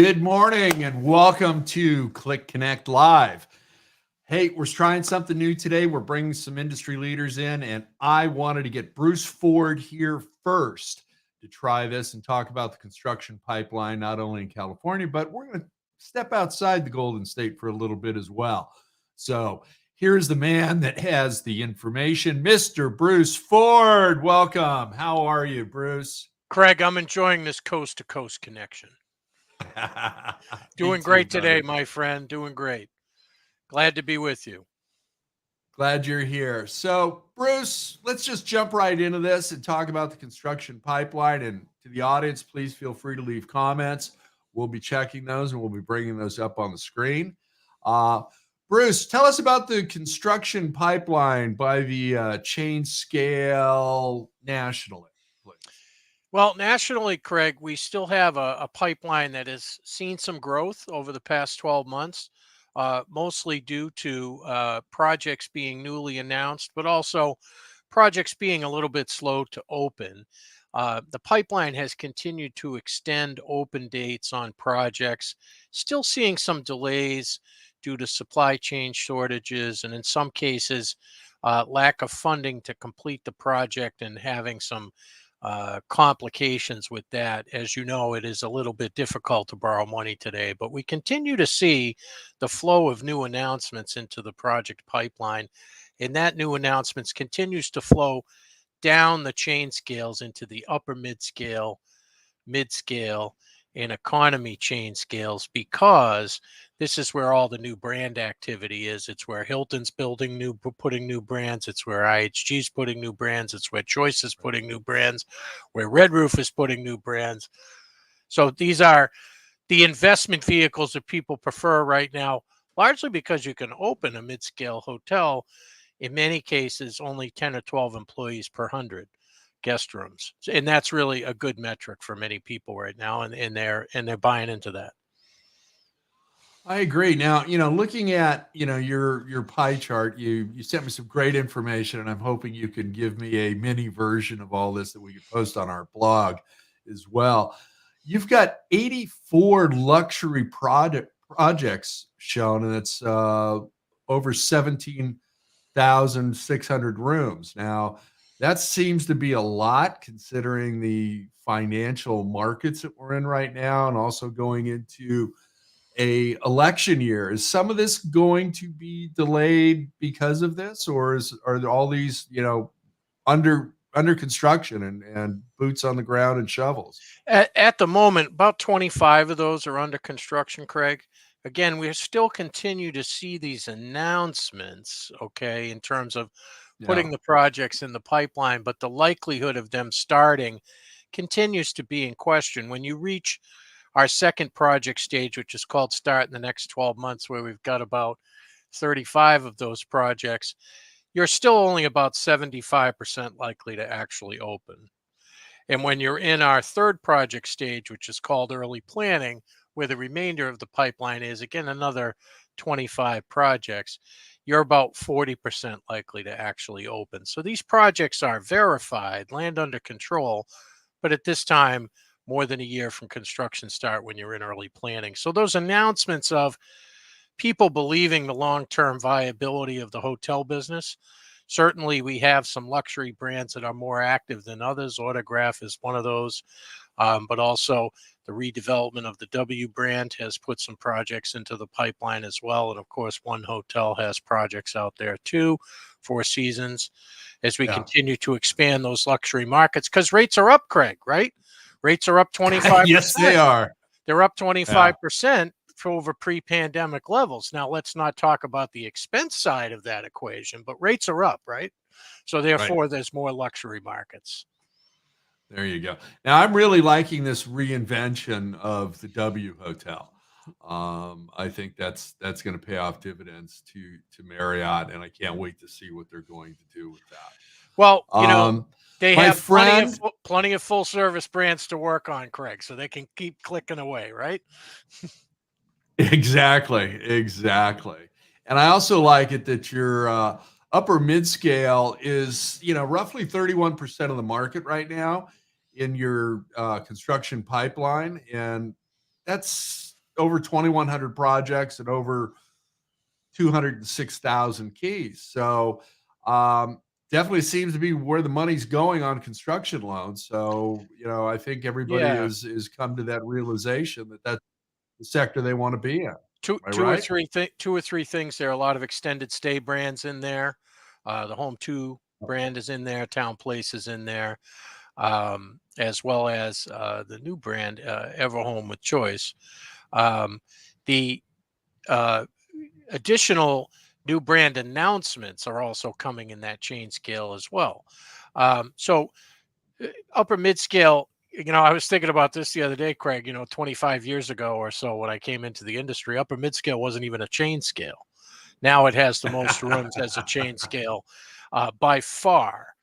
Good morning and welcome to CLIC Connect Live. Hey, we're trying something new today. We're bringing some industry leaders in, and I wanted to get Bruce Ford here first to try this and talk about the construction pipeline, not only in California, but we're going to step outside the Golden State for a little bit as well. So here's the man that has the information, Mr. Bruce Ford. Welcome. How are you, Bruce? Craig, I'm enjoying this coast-to-coast connection. Doing great today, my friend. Doing great. Glad to be with you. Glad you're here. So, Bruce, let's just jump right into this and talk about the construction pipeline. And to the audience, please feel free to leave comments. We'll be checking those and we'll be bringing those up on the screen. Bruce, tell us about the construction pipeline by the chain scale nationally, please. Well, nationally, Craig, we still have a pipeline that has seen some growth over the past 12 months, mostly due to projects being newly announced, but also projects being a little bit slow to open. The pipeline has continued to extend open dates on projects, still seeing some delays due to supply chain shortages and in some cases, lack of funding to complete the project and having some complications with that. As you know, it is a little bit difficult to borrow money today, but we continue to see the flow of new announcements into the project pipeline, and that new announcements continues to flow down the chain scales into the upper mid-scale, and economy chain scales, because this is where all the new brand activity is. It's where Hilton's putting new brands. It's where IHG's putting new brands. It's where Choice is putting new brands, where Red Roof is putting new brands. So these are the investment vehicles that people prefer right now, largely because you can open a mid-scale hotel, in many cases, only 10 or 12 employees per 100 guest rooms. And that's really a good metric for many people right now. And they're buying into that. I agree. Now, looking at, your pie chart, you sent me some great information, and I'm hoping you can give me a mini version of all this that we could post on our blog as well. You've got 84 luxury projects shown, and it's over 17,600 rooms. Now, that seems to be a lot considering the financial markets that we're in right now, and also going into a election year. Is some of this going to be delayed because of this, or are all these under construction and boots on the ground and shovels? At the moment, about 25 of those are under construction, Craig. Again, we still continue to see these announcements, okay, in terms of putting the projects in the pipeline, but the likelihood of them starting continues to be in question. When you reach our second project stage, which is called Start in the Next 12 Months, where we've got about 35 of those projects, you're still only about 75% likely to actually open. And when you're in our third project stage, which is called Early Planning, where the remainder of the pipeline is, again, another 25 projects, you're about 40% likely to actually open. So these projects are verified, land under control, but at this time, more than a year from construction start when you're in early planning. So those announcements of people believing the long-term viability of the hotel business, certainly we have some luxury brands that are more active than others. Autograph is one of those, but also the redevelopment of the W brand has put some projects into the pipeline as well. And of course, One Hotel has projects out there too, Four Seasons, as we continue to expand those luxury markets, because rates are up, Craig, right? Rates are up 25%. Yes, they are. They're up 25% for over pre-pandemic levels. Now, let's not talk about the expense side of that equation, but rates are up, right? So therefore, there's more luxury markets. There you go. Now, I'm really liking this reinvention of the W Hotel. I think that's going to pay off dividends to Marriott, and I can't wait to see what they're going to do with that. Well, they have plenty of full service brands to work on, Craig, so they can keep clicking away, right? Exactly. And I also like it that your upper mid-scale is, roughly 31% of the market right now in your construction pipeline. And that's over 2,100 projects and over 206,000 keys. So definitely seems to be where the money's going on construction loans. So, I think everybody Yeah. is come to that realization that that's the sector they want to be in. Am Two I two or right? three thi 2 or 3 things. There are a lot of extended stay brands in there. The Home 2 brand is in there, Town Place is in there, as well as, the new brand, Everhome with Choice. Um, the, uh, additional new brand announcements are also coming in that chain scale as well. So upper mid scale, I was thinking about this the other day, Craig. 25 years ago or so, when I came into the industry, upper mid scale wasn't even a chain scale. Now it has the most rooms as a chain scale by far,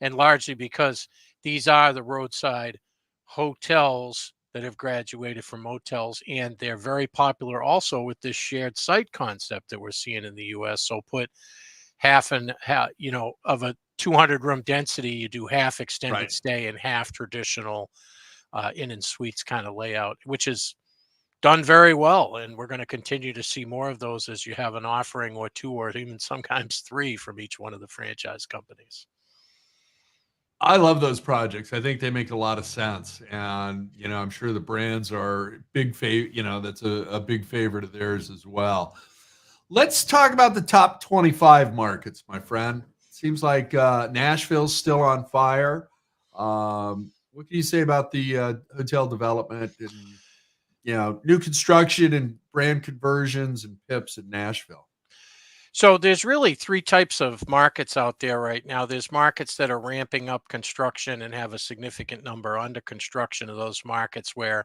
and largely because these are the roadside hotels that have graduated from motels, and they're very popular also with this shared site concept that we're seeing in the U.S. So put half and half, of a 200 room density, you do half extended Right. stay and half traditional inn and suites kind of layout, which is done very well. And we're going to continue to see more of those as you have an offering or two or even sometimes three from each one of the franchise companies. I love those projects. I think they make a lot of sense. And, I'm sure the brands are big that's a big favorite of theirs as well. Let's talk about the top 25 markets, my friend. Seems like Nashville's still on fire. What can you say about the hotel development and new construction and brand conversions and PIPs in Nashville? So there's really three types of markets out there right now. There's markets that are ramping up construction and have a significant number under construction of those markets where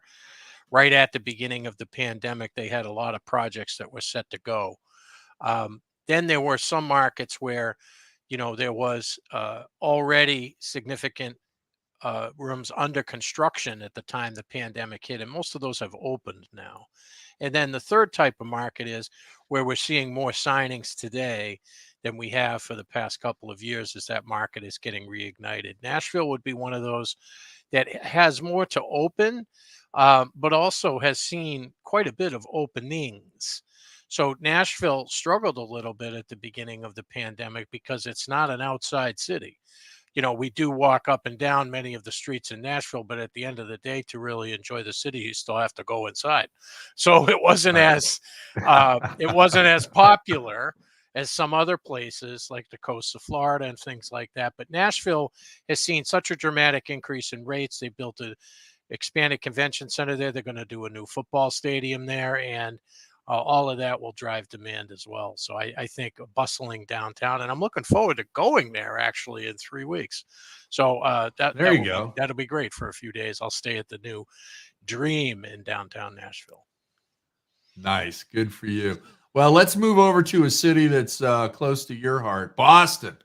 right at the beginning of the pandemic, they had a lot of projects that were set to go. Then there were some markets where, there was already significant rooms under construction at the time the pandemic hit, and most of those have opened now. And then the third type of market is where we're seeing more signings today than we have for the past couple of years as that market is getting reignited. Nashville would be one of those that has more to open, but also has seen quite a bit of openings. So Nashville struggled a little bit at the beginning of the pandemic because it's not an outside city. We do walk up and down many of the streets in Nashville, but at the end of the day, to really enjoy the city, you still have to go inside. So Right. it wasn't as popular as some other places like the coast of Florida and things like that. But Nashville has seen such a dramatic increase in rates. They built a expanded convention center there. They're going to do a new football stadium there, and all of that will drive demand as well. So I think a bustling downtown, and I'm looking forward to going there actually in 3 weeks. So There you go. that'll be great for a few days. I'll stay at the new Dream in downtown Nashville. Nice. Good for you. Well, let's move over to a city that's close to your heart, Boston.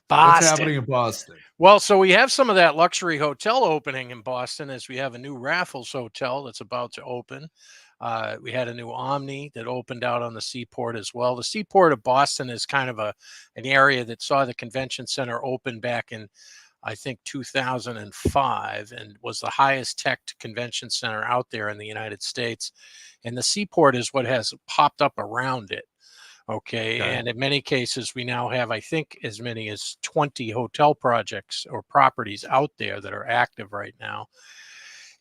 What's happening Boston. in Boston? Well, so we have some of that luxury hotel opening in Boston, as we have a new Raffles Hotel that's about to open. We had a new Omni that opened out on the seaport as well. The seaport of Boston is kind of an area that saw the convention center open back in, I think, 2005, and was the highest tech convention center out there in the United States. And the seaport is what has popped up around it. Okay. Okay. And in many cases, we now have, I think, as many as 20 hotel projects or properties out there that are active right now.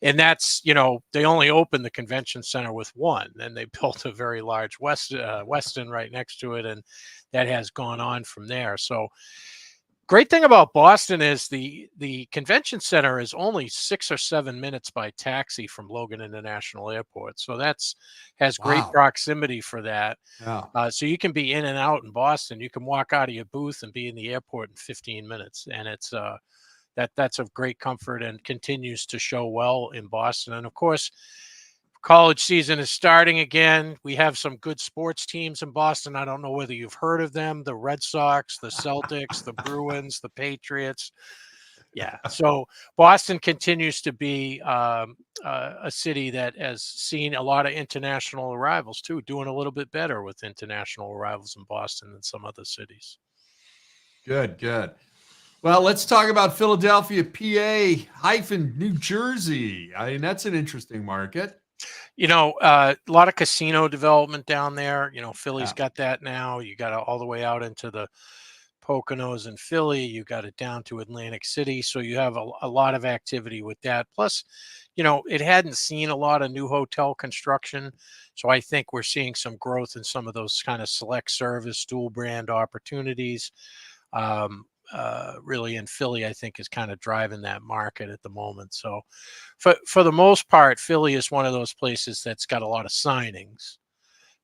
And that's, they only opened the convention center with one. Then they built a very large Westin right next to it. And that has gone on from there. So, great thing about Boston is the convention center is only 6 or 7 minutes by taxi from Logan International Airport. So has great Wow. proximity for that. Yeah. So you can be in and out in Boston. You can walk out of your booth and be in the airport in 15 minutes, and it's that's of great comfort and continues to show well in Boston. And of course, college season is starting again. We have some good sports teams in Boston. I don't know whether you've heard of them: the Red Sox, the Celtics, the Bruins, the Patriots. Yeah. So Boston continues to be a city that has seen a lot of international arrivals too, doing a little bit better with international arrivals in Boston than some other cities. Good, good. Well, let's talk about Philadelphia, PA hyphen New Jersey. I mean, that's an interesting market. A lot of casino development down there. Philly's Yeah. got that now. You got it all the way out into the Poconos in Philly. You got it down to Atlantic City. So you have a lot of activity with that. Plus, it hadn't seen a lot of new hotel construction. So I think we're seeing some growth in some of those kind of select service, dual brand opportunities. Really in Philly, I think, is kind of driving that market at the moment. So for the most part, Philly is one of those places that's got a lot of signings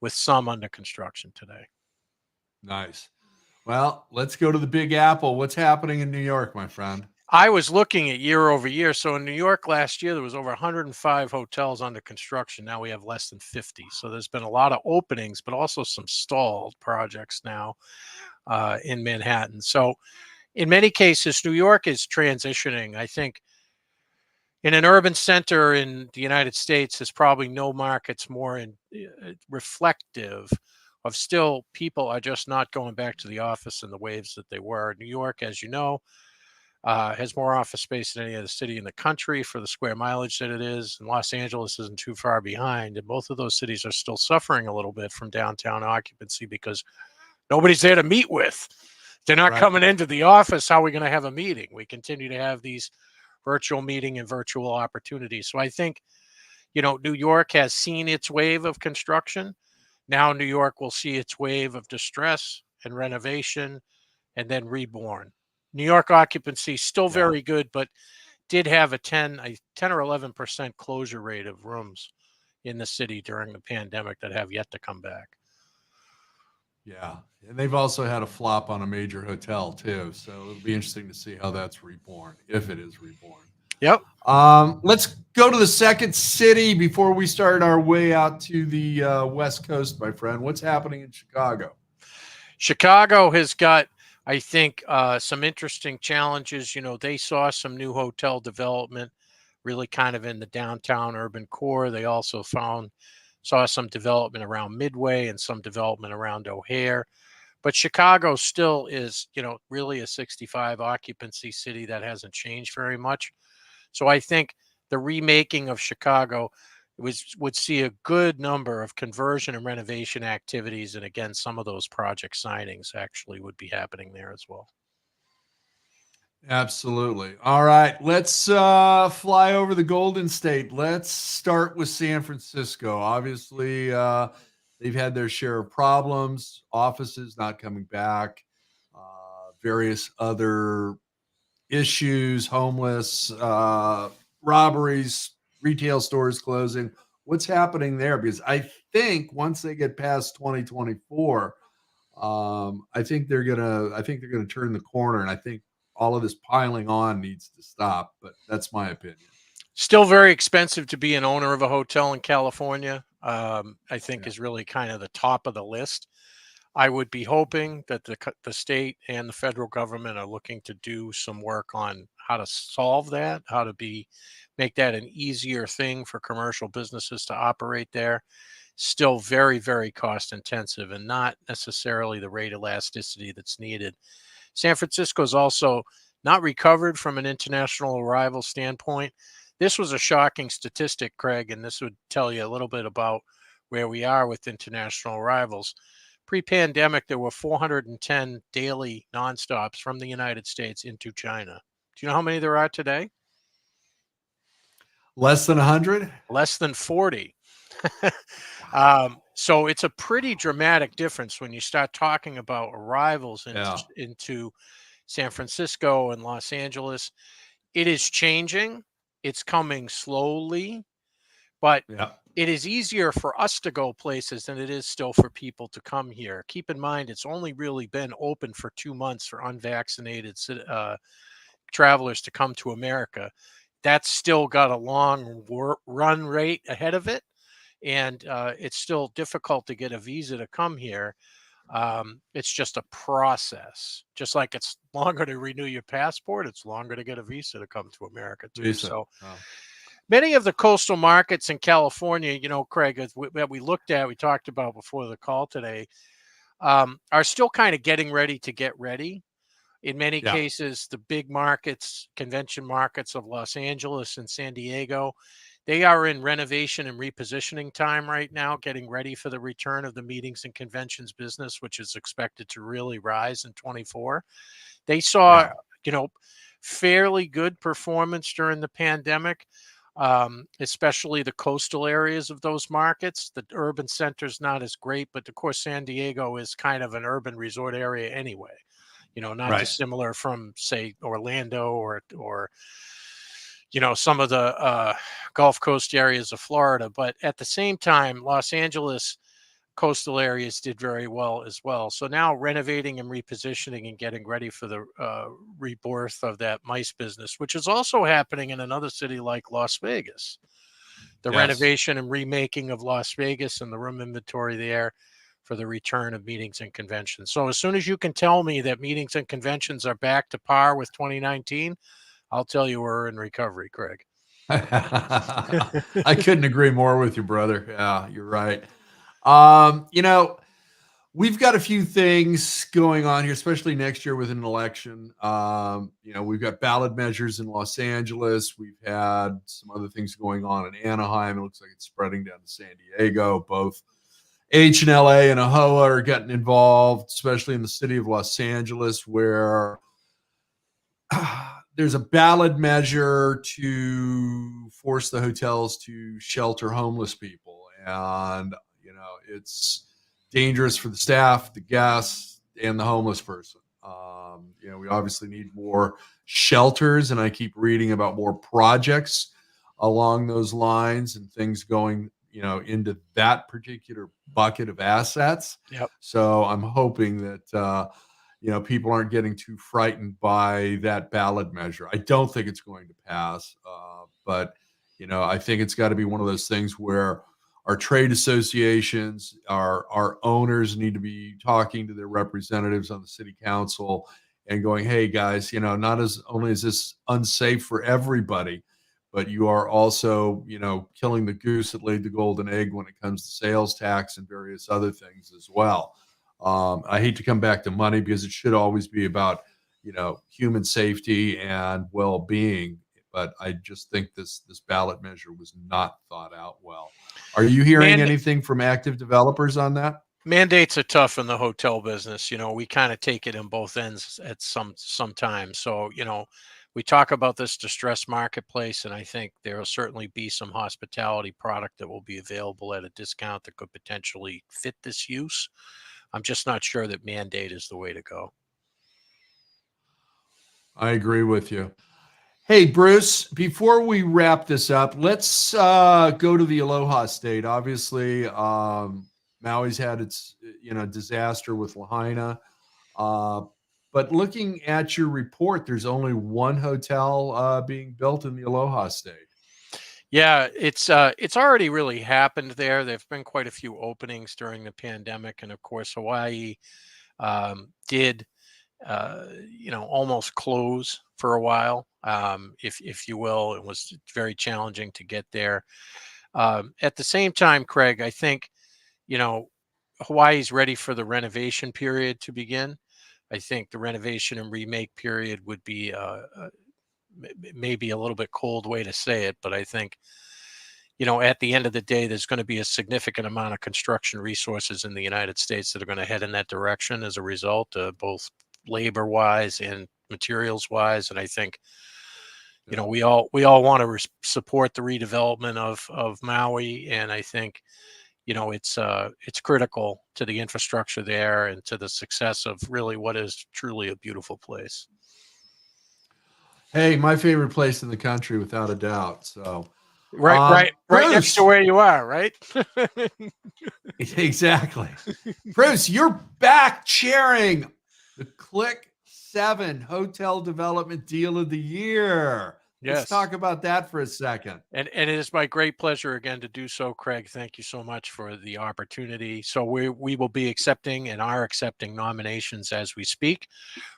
with some under construction today. Nice. Well, let's go to the Big Apple. What's happening in New York, my friend? I was looking at year over year. So in New York last year, there was over 105 hotels under construction. Now we have less than 50. So there's been a lot of openings, but also some stalled projects now in Manhattan. So in many cases, New York is transitioning. I think in an urban center in the United States, there's probably no markets more reflective of still people are just not going back to the office in the waves that they were. New York, as you know, has more office space than any other city in the country for the square mileage that it is. And Los Angeles isn't too far behind. And both of those cities are still suffering a little bit from downtown occupancy because nobody's there to meet with. They're not coming into the office. How are we going to have a meeting? We continue to have these virtual meeting and virtual opportunities. So I think, New York has seen its wave of construction. Now New York will see its wave of distress and renovation and then reborn. New York occupancy still very good, but did have a 10 or 11% closure rate of rooms in the city during the pandemic that have yet to come back. Yeah. And they've also had a flop on a major hotel too. So it'll be interesting to see how that's reborn, if it is reborn. Yep. Let's go to the second city before we start our way out to the West Coast, my friend. What's happening in Chicago? Chicago has got, I think, some interesting challenges. They saw some new hotel development really kind of in the downtown urban core. They also saw some development around Midway and some development around O'Hare. But Chicago still is, really a 65 occupancy city that hasn't changed very much. So I think the remaking of Chicago would see a good number of conversion and renovation activities. And again, some of those project signings actually would be happening there as well. Absolutely. All right. Let's fly over the Golden State. Let's start with San Francisco. Obviously, they've had their share of problems, offices not coming back, various other issues, homeless, robberies, retail stores closing. What's happening there? Because I think once they get past 2024, I think they're gonna turn the corner, and I think all of this piling on needs to stop. But that's my opinion. Still very expensive to be an owner of a hotel in California. I think is really kind of the top of the list. I would be hoping that the state and the federal government are looking to do some work on how to solve that, how to make that an easier thing for commercial businesses to operate there. Still very, very cost intensive and not necessarily the rate elasticity that's needed. San Francisco is also not recovered from an international arrival standpoint. This was a shocking statistic, Craig, and this would tell you a little bit about where we are with international arrivals. Pre-pandemic, there were 410 daily nonstops from the United States into China. Do you know how many there are today? Less than 100? Less than 40. So it's a pretty dramatic difference when you start talking about arrivals into San Francisco and Los Angeles. It is changing. It's coming slowly, but it is easier for us to go places than it is still for people to come here. Keep in mind, it's only really been open for 2 months for unvaccinated travelers to come to America. That's still got a long run rate ahead of it. And it's still difficult to get a visa to come here. It's just a process. Just like it's longer to renew your passport, it's longer to get a visa to come to America too. So many of the coastal markets in California, Craig, that we looked at, we talked about before the call today, are still kind of getting ready to get ready. In many cases, the big markets, convention markets of Los Angeles and San Diego, They are in renovation and repositioning time right now, getting ready for the return of the meetings and conventions business, which is expected to really rise in 24. They saw, Yeah. fairly good performance during the pandemic, especially the coastal areas of those markets. The urban center's not as great, but of course, San Diego is kind of an urban resort area anyway. Not Right. dissimilar from, say, Orlando or some of the Gulf Coast areas of Florida. But at the same time, Los Angeles coastal areas did very well as well. So now renovating and repositioning and getting ready for the rebirth of that MICE business, which is also happening in another city like Las Vegas. The Yes. renovation and remaking of Las Vegas and the room inventory there for the return of meetings and conventions. So as soon as you can tell me that meetings and conventions are back to par with 2019, I'll tell you we're in recovery, Craig. I couldn't agree more with you, brother. Yeah, you're right. We've got a few things going on here, especially next year with an election. We've got ballot measures in Los Angeles. We've had some other things going on in Anaheim. It looks like it's spreading down to San Diego. Both H and LA and AHOA are getting involved, especially in the city of Los Angeles, where there's a ballot measure to force the hotels to shelter homeless people. And, it's dangerous for the staff, the guests, and the homeless person. We obviously need more shelters, and I keep reading about more projects along those lines and things going, into that particular bucket of assets. Yep. So I'm hoping that, people aren't getting too frightened by that ballot measure. I don't think it's going to pass, but I think it's got to be one of those things where our trade associations, our owners need to be talking to their representatives on the city council and going, hey guys, not as only is this unsafe for everybody, but you are also, killing the goose that laid the golden egg when it comes to sales tax and various other things as well. I hate to come back to money because it should always be about, human safety and well-being. But I just think this ballot measure was not thought out well. Are you hearing anything from active developers on that? Mandates are tough in the hotel business. We kind of take it in both ends at some time. So, we talk about this distressed marketplace, and I think there will certainly be some hospitality product that will be available at a discount that could potentially fit this use. I'm just not sure that mandate is the way to go. I agree with you. Hey, Bruce, before we wrap this up, let's go to the Aloha State. Obviously, Maui's had its, disaster with Lahaina. But looking at your report, there's only one hotel being built in the Aloha State. Yeah, it's already really happened there. There've been quite a few openings during the pandemic, and of course, Hawaii did almost close for a while, if you will. It was very challenging to get there. At the same time, Craig, I think Hawaii's ready for the renovation period to begin. I think the renovation and remake period would be maybe a little bit cold way to say it, but I think at the end of the day, there's going to be a significant amount of construction resources in the United States that are going to head in that direction as a result, both labor wise and materials wise. And I think we all want to support the redevelopment of Maui, and I think it's critical to the infrastructure there and to the success of really what is truly a beautiful place. Hey, my favorite place in the country, without a doubt. So, right next to where you are, right? Exactly. Bruce, you're back chairing the CLIC 7 Hotel Development Deal of the Year. Yes. Let's talk about that for a second. And it is my great pleasure again to do so, Craig. Thank you so much for the opportunity. So we will be accepting and are accepting nominations as we speak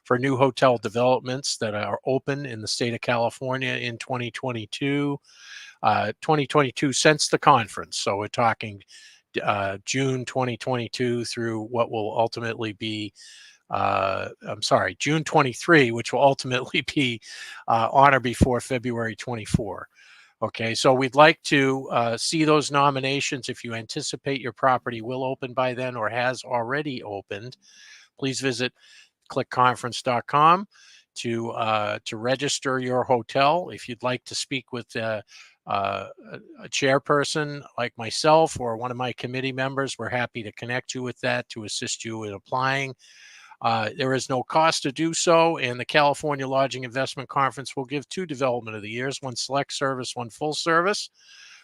for new hotel developments that are open in the state of California in 2022. 2022 since the conference. So we're talking June 2022 through what will ultimately be June 23, which will ultimately be on or before February 24. Okay, so we'd like to see those nominations. If you anticipate your property will open by then or has already opened, please visit clicconference.com to register your hotel. If you'd like to speak with a chairperson like myself or one of my committee members, we're happy to connect you with that to assist you in applying. There is no cost to do so, and the California Lodging Investment Conference will give 2 Development of the Years, one select service, one full service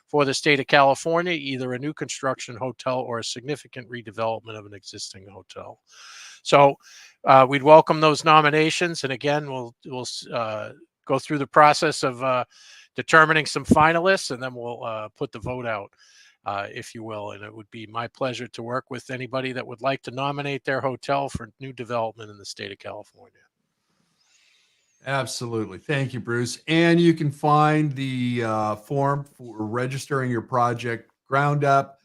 for the state of California, either a new construction hotel or a significant redevelopment of an existing hotel. So we'd welcome those nominations, and again, we'll go through the process of determining some finalists, and then we'll put the vote out. If you will. And it would be my pleasure to work with anybody that would like to nominate their hotel for new development in the state of California. Absolutely. Thank you, Bruce. And you can find the form for registering your project, ground up,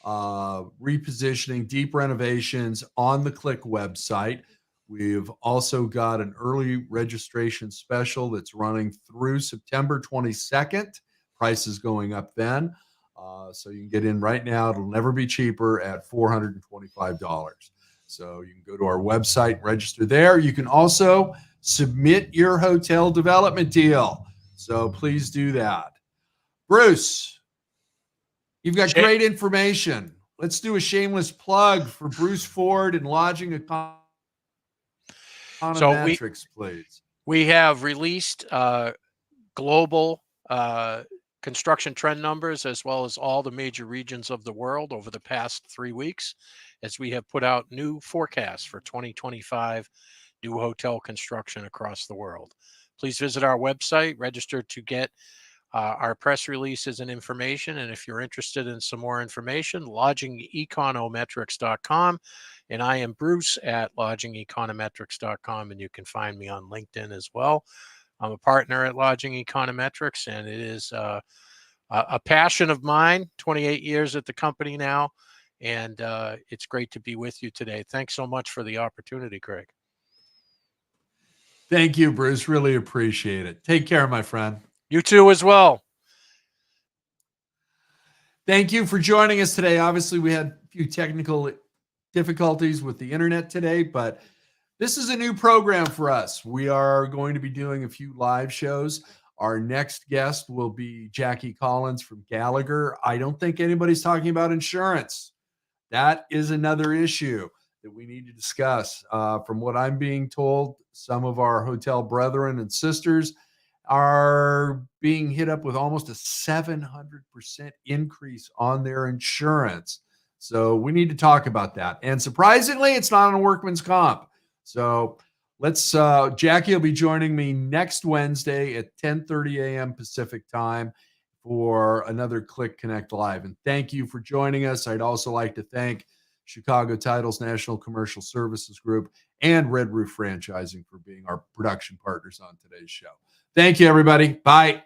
repositioning, deep renovations on the CLIC website. We've also got an early registration special that's running through September 22nd. Price is going up then. So you can get in right now. It'll never be cheaper at $425. So you can go to our website, register there. You can also submit your hotel development deal. So please do that. Bruce, you've got great information. Let's do a shameless plug for Bruce Ford and Lodging Econometrics, please. We have released global construction trend numbers, as well as all the major regions of the world over the past 3 weeks, as we have put out new forecasts for 2025 new hotel construction across the world. Please visit our website, register to get our press releases and information. And if you're interested in some more information, lodgingeconometrics.com. And I am Bruce at lodgingeconometrics.com, and you can find me on LinkedIn as well. I'm a partner at Lodging Econometrics, and it is a passion of mine, 28 years at the company now, and it's great to be with you today. Thanks so much for the opportunity, Craig. Thank you, Bruce. Really appreciate it. Take care, my friend. You too as well. Thank you for joining us today. Obviously, we had a few technical difficulties with the internet today, but this is a new program for us. We are going to be doing a few live shows. Our next guest will be Jackie Collins from Gallagher. I don't think anybody's talking about insurance. That is another issue that we need to discuss. From what I'm being told, some of our hotel brethren and sisters are being hit up with almost a 700% increase on their insurance. So we need to talk about that. And surprisingly, it's not on a workman's comp. So let's, Jackie will be joining me next Wednesday at 10:30 a.m. Pacific time for another CLIC Connect Live. And thank you for joining us. I'd also like to thank Chicago Titles National Commercial Services Group and Red Roof Franchising for being our production partners on today's show. Thank you, everybody. Bye.